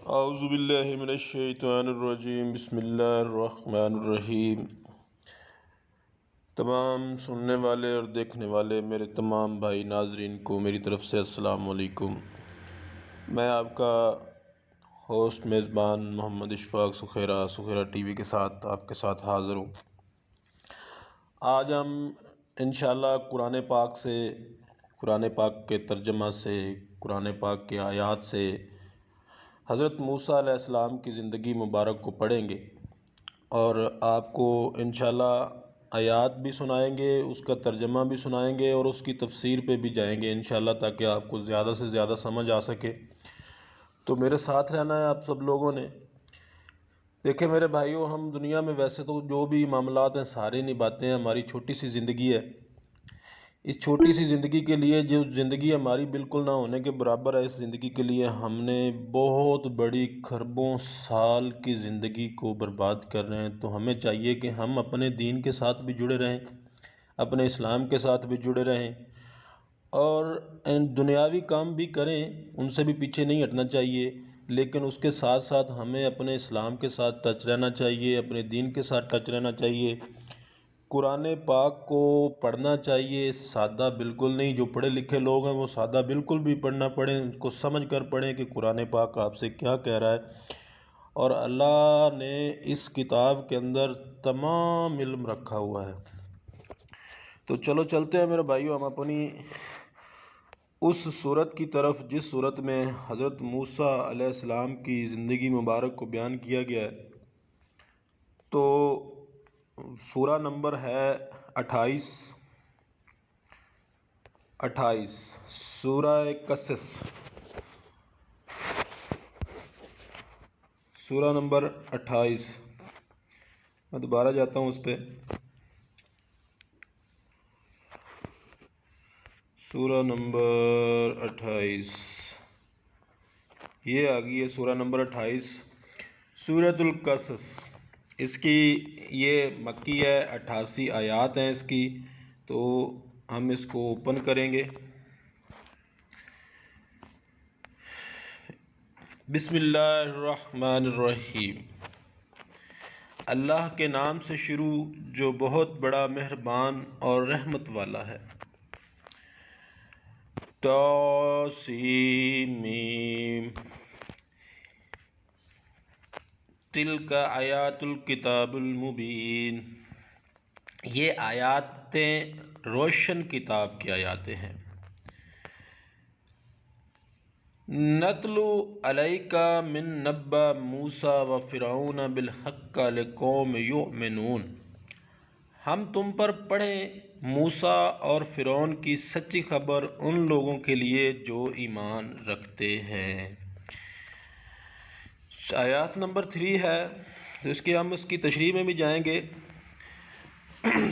اعوذ باللہ من الشیطان الرجیم، بسم اللہ الرحمن الرحیم۔ تمام سننے والے اور دیکھنے والے میرے تمام بھائی ناظرین کو میری طرف سے السلام علیکم۔ میں آپ کا ہوسٹ میزبان محمد اشفاق سخیرہ ٹی وی کے ساتھ آپ کے ساتھ حاضر ہوں۔ آج ہم انشاءاللہ قرآن پاک کے ترجمہ سے، قرآن پاک کے آیات سے حضرت موسیٰ علیہ السلام کی زندگی مبارک کو پڑھیں گے اور آپ کو انشاءاللہ آیات بھی سنائیں گے، اس کا ترجمہ بھی سنائیں گے اور اس کی تفسیر پہ بھی جائیں گے انشاءاللہ، تاکہ آپ کو زیادہ سے زیادہ سمجھ آ سکے۔ تو میرے ساتھ رہنا ہے آپ سب لوگوں نے۔ دیکھیں میرے بھائیوں، ہم دنیا میں ویسے تو جو بھی معاملات ہیں سارے نبھاتے ہیں، ہماری چھوٹی سی زندگی ہے۔ اس چھوٹی سی زندگی کے لیے، جو زندگی ہماری بالکل نہ ہونے کے برابر ہے، اس زندگی کے لیے ہم نے بہت بڑی کھربوں سال کی زندگی کو برباد کر رہے ہیں۔ تو ہمیں چاہیے کہ ہم اپنے دین کے ساتھ بھی جڑے رہیں، اپنے اسلام کے ساتھ بھی جڑے رہیں اور دنیاوی کام بھی کریں، ان سے بھی پیچھے نہیں ہٹنا چاہیے، لیکن اس کے ساتھ ساتھ ہمیں اپنے اسلام کے ساتھ ٹچ رہنا چاہیے، اپنے دین کے ساتھ ٹچ رہنا چاہیے۔ قرآن پاک کو پڑھنا چاہیے، سادہ بالکل نہیں۔ جو پڑھے لکھے لوگ ہیں وہ سادہ بالکل بھی پڑھنا پڑھیں، اس کو سمجھ کر پڑھیں کہ قرآن پاک آپ سے کیا کہہ رہا ہے۔ اور اللہ نے اس کتاب کے اندر تمام علم رکھا ہوا ہے۔ تو چلو چلتے ہیں میرے بھائیو، ہم اپنی اس صورت کی طرف جس صورت میں حضرت موسیٰ علیہ السلام کی زندگی مبارک کو بیان کیا گیا ہے۔ تو سورہ نمبر ہے 28، سورہ قصص، سورہ نمبر 28۔ میں دوبارہ جاتا ہوں اس پہ۔ سورہ نمبر 28، یہ آ گئی ہے سورہ نمبر 28، سورۃ القصص۔ اس کی یہ مکی ہے، 88 آیات ہیں اس کی۔ تو ہم اس کو اوپن کریں گے۔ بسم اللہ الرحمن الرحیم۔ اللہ کے نام سے شروع جو بہت بڑا مہربان اور رحمت والا ہے۔ طاسیم، تلک آیات الکتاب المبین۔ یہ آیاتیں روشن کتاب کی آیاتیں ہیں۔ نتلو علیک من نبأ موسیٰ و فرعون بالحق لقوم یؤمنون۔ ہم تم پر پڑھیں موسیٰ اور فرعون کی سچی خبر ان لوگوں کے لیے جو ایمان رکھتے ہیں۔ آیات نمبر 3 ہے، تو ہم اس کی تشریح میں بھی جائیں گے۔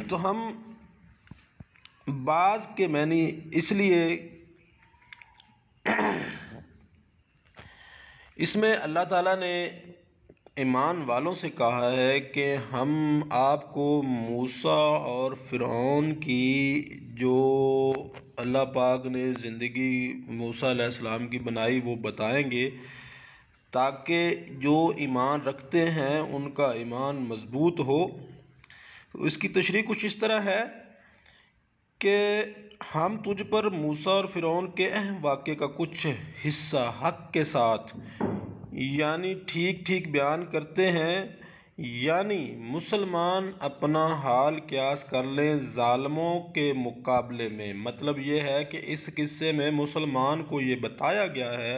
تو ہم بعض کے معنی اس لیے اس میں اللہ تعالیٰ نے ایمان والوں سے کہا ہے کہ ہم آپ کو موسیٰ اور فرعون کی جو اللہ پاک نے زندگی موسیٰ علیہ السلام کی بنائی وہ بتائیں گے، تاکہ جو ایمان رکھتے ہیں ان کا ایمان مضبوط ہو۔ تو اس کی تشریح کچھ اس طرح ہے کہ ہم تجھ پر موسیٰ اور فرعون کے اہم واقعے کا کچھ حصہ حق کے ساتھ یعنی ٹھیک ٹھیک بیان کرتے ہیں، یعنی مسلمان اپنا حال قیاس کر لیں ظالموں کے مقابلے میں۔ مطلب یہ ہے کہ اس قصے میں مسلمان کو یہ بتایا گیا ہے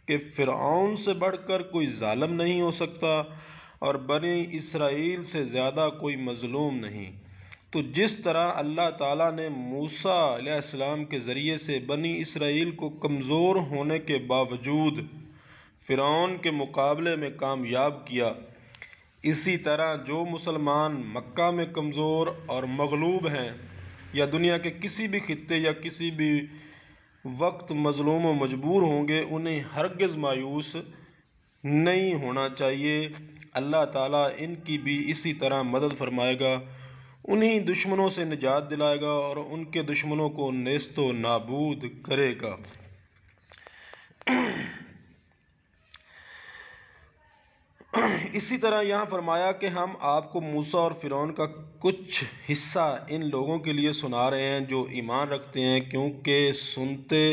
کہ فرعون سے بڑھ کر کوئی ظالم نہیں ہو سکتا اور بنی اسرائیل سے زیادہ کوئی مظلوم نہیں۔ تو جس طرح اللہ تعالیٰ نے موسیٰ علیہ السلام کے ذریعے سے بنی اسرائیل کو کمزور ہونے کے باوجود فرعون کے مقابلے میں کامیاب کیا، اسی طرح جو مسلمان مکہ میں کمزور اور مغلوب ہیں یا دنیا کے کسی بھی خطے یا کسی بھی وقت مظلوم و مجبور ہوں گے، انہیں ہرگز مایوس نہیں ہونا چاہیے۔ اللہ تعالیٰ ان کی بھی اسی طرح مدد فرمائے گا، انہیں دشمنوں سے نجات دلائے گا اور ان کے دشمنوں کو نیست و نابود کرے گا۔ اسی طرح یہاں فرمایا کہ ہم آپ کو موسیٰ اور فرعون کا کچھ حصہ ان لوگوں کے لیے سنا رہے ہیں جو ایمان رکھتے ہیں، کیونکہ سنتے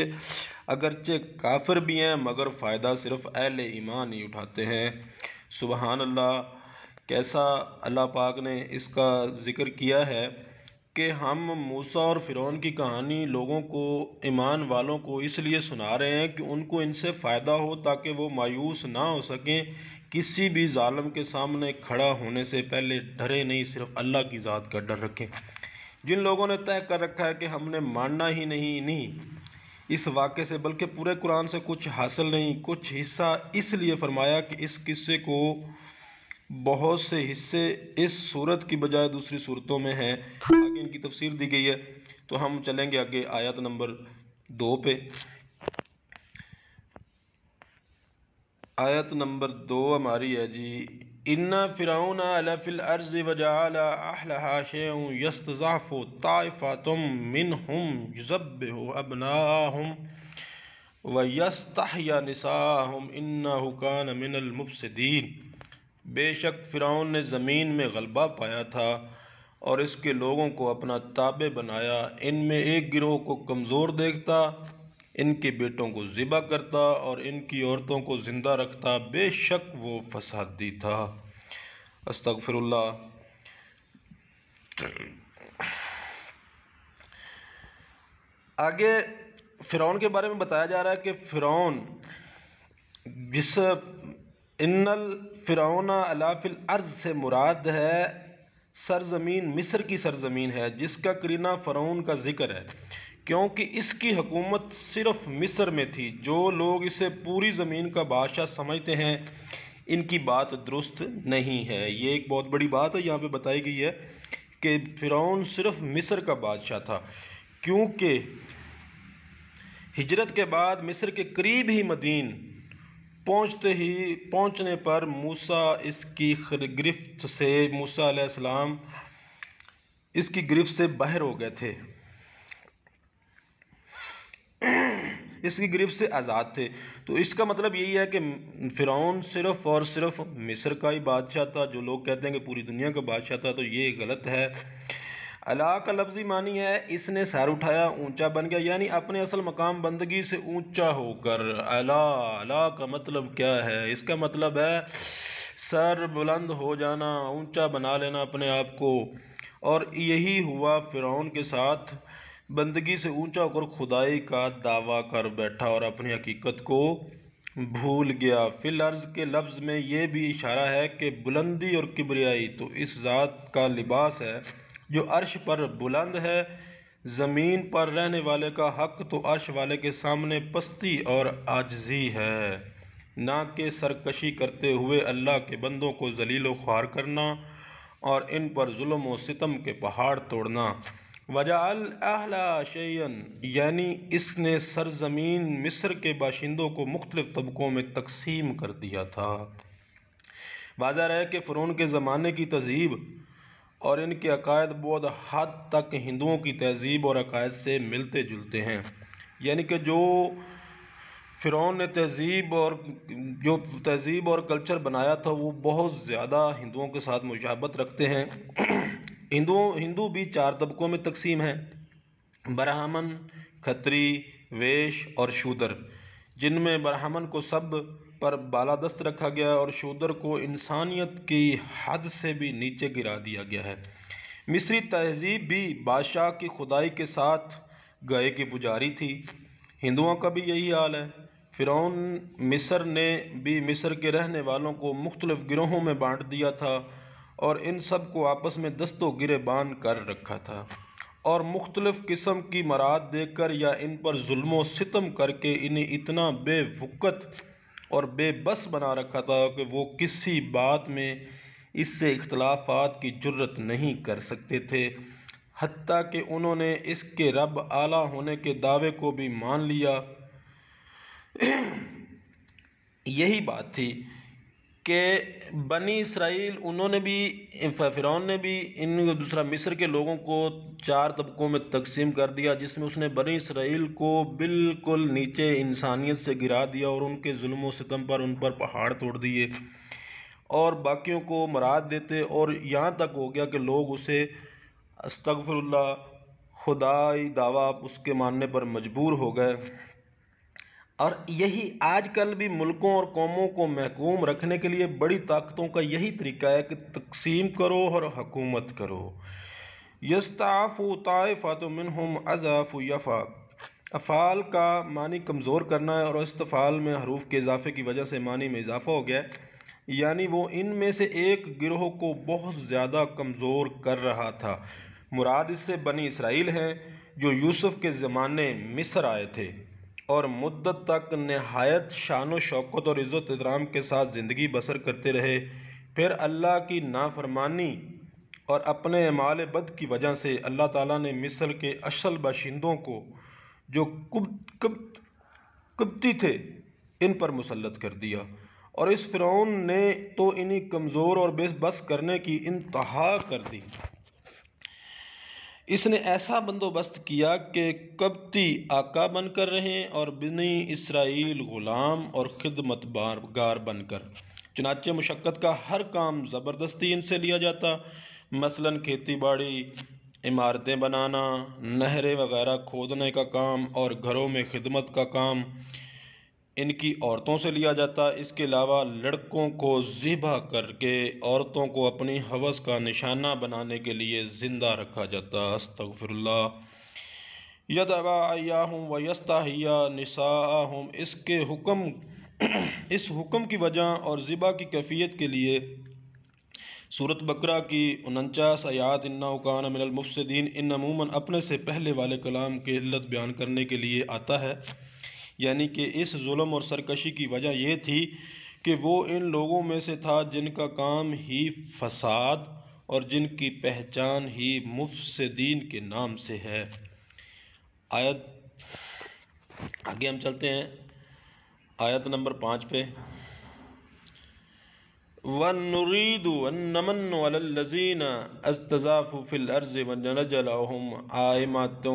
اگرچہ کافر بھی ہیں مگر فائدہ صرف اہل ایمان ہی اٹھاتے ہیں۔ سبحان اللہ، کیسا اللہ پاک نے اس کا ذکر کیا ہے کہ ہم موسیٰ اور فرعون کی کہانی لوگوں کو، ایمان والوں کو اس لیے سنا رہے ہیں کہ ان کو ان سے فائدہ ہو، تاکہ وہ مایوس نہ ہو سکیں، کسی بھی ظالم کے سامنے کھڑا ہونے سے پہلے ڈرے نہیں، صرف اللہ کی ذات کا ڈر رکھیں۔ جن لوگوں نے طے کر رکھا ہے کہ ہم نے ماننا ہی نہیں اس واقعے سے، بلکہ پورے قرآن سے کچھ حاصل نہیں، کچھ حصہ اس لیے فرمایا کہ اس قصے کو بہت سے حصے اس صورت کی بجائے دوسری صورتوں میں ہیں، آگے ان کی تفسیر دی گئی ہے۔ تو ہم چلیں گے آگے آیت نمبر 2 پہ۔ آیت نمبر 2 ہماری ہے جی، ان فرعون علا فی الارض وجعل اہلها شیئا یستضعف طائفۃ منہم یذبح ابناءهم ویستحیی نساءهم انہ کان من المفسدین۔ بے شک فرعون نے زمین میں غلبہ پایا تھا اور اس کے لوگوں کو اپنا تابع بنایا، ان میں ایک گروہ کو کمزور دیکھتا، ان کے بیٹوں کو ذبح کرتا اور ان کی عورتوں کو زندہ رکھتا، بے شک وہ فسادی تھا۔ استغفر اللہ۔ آگے فرعون کے بارے میں بتایا جا رہا ہے کہ فرعون، جس ان الفرعون علا فی الارض سے مراد ہے سرزمین مصر کی سرزمین ہے، جس کا قرینہ فرعون کا ذکر ہے، کیونکہ اس کی حکومت صرف مصر میں تھی۔ جو لوگ اسے پوری زمین کا بادشاہ سمجھتے ہیں ان کی بات درست نہیں ہے۔ یہ ایک بہت بڑی بات ہے یہاں پہ بتائی گئی ہے کہ فرعون صرف مصر کا بادشاہ تھا، کیونکہ ہجرت کے بعد مصر کے قریب ہی مدین پہنچنے پر موسیٰ اس کی گرفت سے، موسیٰ علیہ السلام اس کی گرفت سے باہر ہو گئے تھے، اس کی گرفت سے آزاد تھے۔ تو اس کا مطلب یہی ہے کہ فرعون صرف اور صرف مصر کا ہی بادشاہ تھا۔ جو لوگ کہتے ہیں کہ پوری دنیا کا بادشاہ تھا تو یہ غلط ہے۔ علا کا لفظی معنی ہے اس نے سر اٹھایا، اونچا بن گیا، یعنی اپنے اصل مقام بندگی سے اونچا ہو کر۔ علا کا مطلب کیا ہے؟ اس کا مطلب ہے سر بلند ہو جانا، اونچا بنا لینا اپنے آپ کو، اور یہی ہوا فرعون کے ساتھ۔ بندگی سے اونچا ہو کر خدائی کا دعویٰ کر بیٹھا اور اپنی حقیقت کو بھول گیا۔ فی الارض کے لفظ میں یہ بھی اشارہ ہے کہ بلندی اور کبریائی تو اس ذات کا لباس ہے جو عرش پر بلند ہے۔ زمین پر رہنے والے کا حق تو عرش والے کے سامنے پستی اور عاجزی ہے، نہ کہ سرکشی کرتے ہوئے اللہ کے بندوں کو ذلیل و خوار کرنا اور ان پر ظلم و ستم کے پہاڑ توڑنا۔ وجعل اہلہا شیئا، یعنی اس نے سرزمین مصر کے باشندوں کو مختلف طبقوں میں تقسیم کر دیا تھا۔ واضح ہے کہ فرعون کے زمانے کی تہذیب اور ان کے عقائد بہت حد تک ہندوؤں کی تہذیب اور عقائد سے ملتے جلتے ہیں، یعنی کہ جو فرعون نے تہذیب اور کلچر بنایا تھا وہ بہت زیادہ ہندوؤں کے ساتھ مشابہت رکھتے ہیں۔ ہندو بھی 4 طبقوں میں تقسیم ہیں: برہمن، کھتری، ویش اور شودر، جن میں برہمن کو سب پر بالادست رکھا گیا ہے اور شودر کو انسانیت کی حد سے بھی نیچے گرا دیا گیا ہے۔ مصری تہذیب بھی بادشاہ کی خدائی کے ساتھ گائے کی پجاری تھی۔ ہندوؤں کا بھی یہی حال ہے۔ فرعون مصر نے بھی مصر کے رہنے والوں کو مختلف گروہوں میں بانٹ دیا تھا اور ان سب کو آپس میں دست و گریبان کر رکھا تھا، اور مختلف قسم کی مراد دے کر یا ان پر ظلم و ستم کر کے انہیں اتنا بے وقت اور بے بس بنا رکھا تھا کہ وہ کسی بات میں اس سے اختلافات کی جرات نہیں کر سکتے تھے، حتیٰ کہ انہوں نے اس کے رب اعلیٰ ہونے کے دعوے کو بھی مان لیا۔ یہی بات تھی کہ بنی اسرائیل، فرعون نے بھی دوسرا مصر کے لوگوں کو 4 طبقوں میں تقسیم کر دیا، جس میں اس نے بنی اسرائیل کو بالکل نیچے انسانیت سے گرا دیا اور ان کے ظلم و ستم پر ان پر پہاڑ توڑ دیے، اور باقیوں کو مراد دیتے، اور یہاں تک ہو گیا کہ لوگ اسے استغفر اللہ خدائی دعویٰ اس کے ماننے پر مجبور ہو گئے۔ اور یہی آج کل بھی ملکوں اور قوموں کو محکوم رکھنے کے لیے بڑی طاقتوں کا یہی طریقہ ہے کہ تقسیم کرو اور حکومت کرو۔ یستعف طائفۃ منہم اضعف یفا، افعال کا معنی کمزور کرنا ہے، اور استفعال میں حروف کے اضافے کی وجہ سے معنی میں اضافہ ہو گیا ہے، یعنی وہ ان میں سے ایک گروہ کو بہت زیادہ کمزور کر رہا تھا۔ مراد اس سے بنی اسرائیل ہیں جو یوسف کے زمانے مصر آئے تھے اور مدت تک نہایت شان و شوکت اور عزت احترام کے ساتھ زندگی بسر کرتے رہے، پھر اللہ کی نافرمانی اور اپنے اعمال بد کی وجہ سے اللہ تعالیٰ نے مصر کے اصل باشندوں کو جو قبطی تھے ان پر مسلط کر دیا، اور اس فرعون نے تو انہیں کمزور اور بے بس کرنے کی انتہا کر دی۔ اس نے ایسا بندوبست کیا کہ قبطی آقا بن کر رہیں اور بنی اسرائیل غلام اور خدمت گار بن کر۔ چنانچہ مشقت کا ہر کام زبردستی ان سے لیا جاتا، مثلاً کھیتی باڑی، عمارتیں بنانا، نہریں وغیرہ کھودنے کا کام اور گھروں میں خدمت کا کام ان کی عورتوں سے لیا جاتا۔ اس کے علاوہ لڑکوں کو ذبح کر کے عورتوں کو اپنی ہوس کا نشانہ بنانے کے لیے زندہ رکھا جاتا۔ استغفر اللہ۔ یدعوا ایاہم ویستحیی نساءہم، اس حکم کی وجہ اور ذبح کی کیفیت کے لیے سورۃ بقرہ کی 49 آیات انہ کان من المفسدین ان عموماً اپنے سے پہلے والے کلام کی علت بیان کرنے کے لیے آتا ہے، یعنی کہ اس ظلم اور سرکشی کی وجہ یہ تھی کہ وہ ان لوگوں میں سے تھا جن کا کام ہی فساد اور جن کی پہچان ہی مفسدین کے نام سے ہے۔ آیت آگے ہم چلتے ہیں آیت نمبر 5 پہ۔ وَنُرِيدُ أَن نَّمُنَّ عَلَى الَّذِينَ اسْتَضْعَفُوا فِي الْأَرْضِ وَنَجْعَلَهُمْ أَئِمَّةً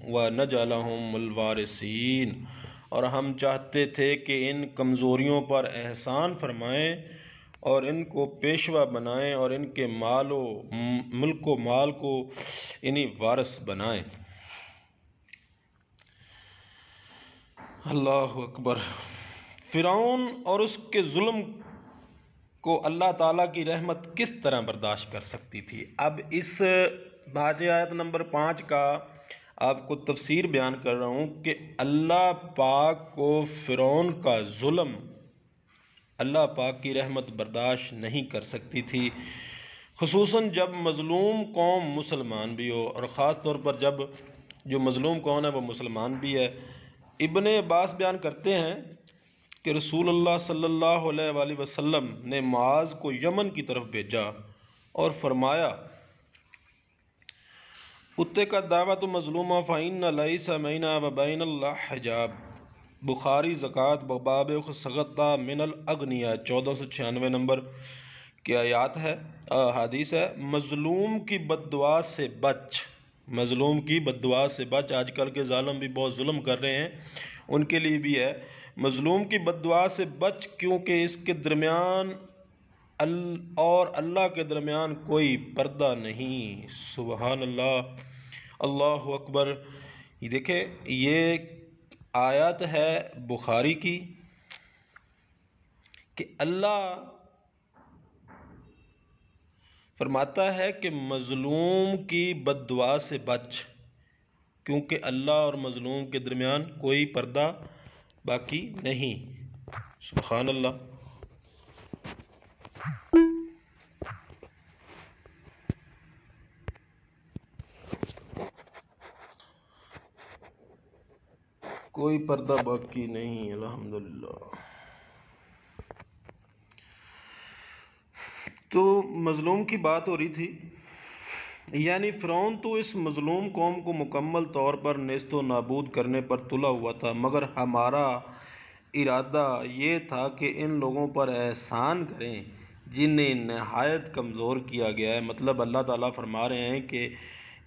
وَنَجْعَلَهُمُ الْوَارِثِينَ، اور ہم چاہتے تھے کہ ان کمزوریوں پر احسان فرمائیں اور ان کو پیشوا بنائیں اور ان کے ملک و مال کو انہی وارث بنائیں۔ اللہ اکبر۔ فرعون اور اس کے ظلم کو اللہ تعالیٰ کی رحمت کس طرح برداشت کر سکتی تھی؟ اب اس آیت نمبر 5 کا آپ کو تفسیر بیان کر رہا ہوں کہ اللہ پاک کو فرعون کا ظلم اللہ پاک کی رحمت برداشت نہیں کر سکتی تھی، خصوصاً جب مظلوم قوم مسلمان بھی ہو، اور خاص طور پر جب جو مظلوم کون ہے وہ مسلمان بھی ہے۔ ابن عباس بیان کرتے ہیں کہ رسول اللہ صلی اللہ علیہ وآلہ وسلم نے معاذ کو یمن کی طرف بھیجا اور فرمایا اتقت دعوۃ مظلومہ فإن لیس بینہا وبین اللہ حجاب، بخاری زکوٰۃ باب سقطہ من الاغنیاء 1496 نمبر کی آیات ہے، حدیث ہے۔ مظلوم کی بد دعا سے بچ، مظلوم کی بد دعا سے بچ۔ آج کل کے ظالم بھی بہت ظلم کر رہے ہیں، ان کے لیے بھی ہے مظلوم کی بد دعا سے بچ، کیونکہ اس کے درمیان اور اللہ کے درمیان کوئی پردہ نہیں۔ سبحان اللہ، اللہ اکبر۔ یہ دیکھیں، یہ آیت ہے بخاری کی کہ اللہ فرماتا ہے کہ مظلوم کی بد دعا سے بچ، کیونکہ اللہ اور مظلوم کے درمیان کوئی پردہ باقی نہیں۔ سبحان اللہ۔ کوئی پردہ باقی نہیں، الحمدللہ۔ تو مظلوم کی بات ہو رہی تھی، یعنی فرعون تو اس مظلوم قوم کو مکمل طور پر نیست و نابود کرنے پر تلا ہوا تھا، مگر ہمارا ارادہ یہ تھا کہ ان لوگوں پر احسان کریں جنہیں نہایت کمزور کیا گیا ہے۔ مطلب اللہ تعالیٰ فرما رہے ہیں کہ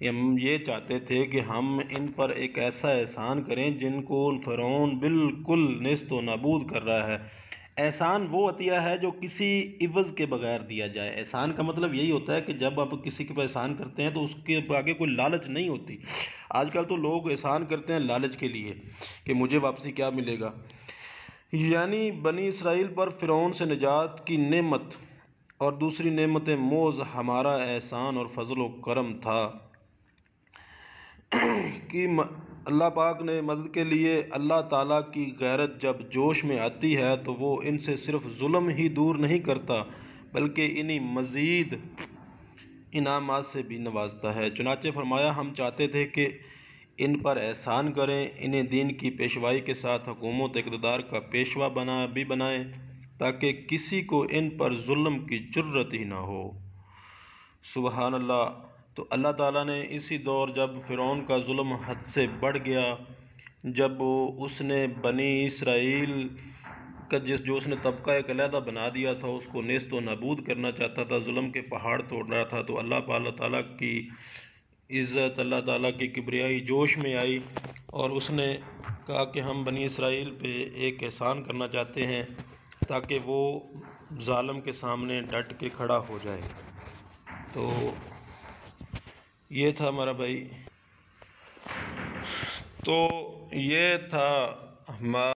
ہم یہ چاہتے تھے کہ ہم ان پر ایک ایسا احسان کریں جن کو فرعون بالکل نیست و نابود کر رہا ہے، احسان وہ عطیہ ہے جو کسی عوض کے بغیر دیا جائے۔ احسان کا مطلب یہی ہوتا ہے کہ جب آپ کسی کے پر احسان کرتے ہیں تو اس کے آگے کوئی لالچ نہیں ہوتی۔ آج کل تو لوگ احسان کرتے ہیں لالچ کے لیے کہ مجھے واپسی کیا ملے گا۔ یعنی بنی اسرائیل پر فرعون سے نجات کی نعمت اور دوسری نعمت موز ہمارا احسان اور فضل و کرم تھا کہ اللہ پاک نے مدد کے لیے اللہ تعالیٰ کی غیرت جب جوش میں آتی ہے تو وہ ان سے صرف ظلم ہی دور نہیں کرتا بلکہ انہیں مزید انعامات سے بھی نوازتا ہے۔ چنانچہ فرمایا ہم چاہتے تھے کہ ان پر احسان کریں، انہیں دین کی پیشوائی کے ساتھ حکومت اقتدار کا پیشوا بنائیں تاکہ کسی کو ان پر ظلم کی جرت ہی نہ ہو۔ سبحان اللہ۔ تو اللہ تعالیٰ نے اسی دور جب فرعون کا ظلم حد سے بڑھ گیا، جب اس نے بنی اسرائیل کا جو اس نے طبقہ ایک علیحدہ بنا دیا تھا، اس کو نیست و نابود کرنا چاہتا تھا، ظلم کے پہاڑ توڑ رہا تھا، تو اللہ تعالیٰ کی عزت، اللہ تعالیٰ کی کبریائی جوش میں آئی اور اس نے کہا کہ ہم بنی اسرائیل پہ ایک احسان کرنا چاہتے ہیں تاکہ وہ ظالم کے سامنے ڈٹ کے کھڑا ہو جائے۔ تو یہ تھا ہمارا بھائی، تو یہ تھا ہمارا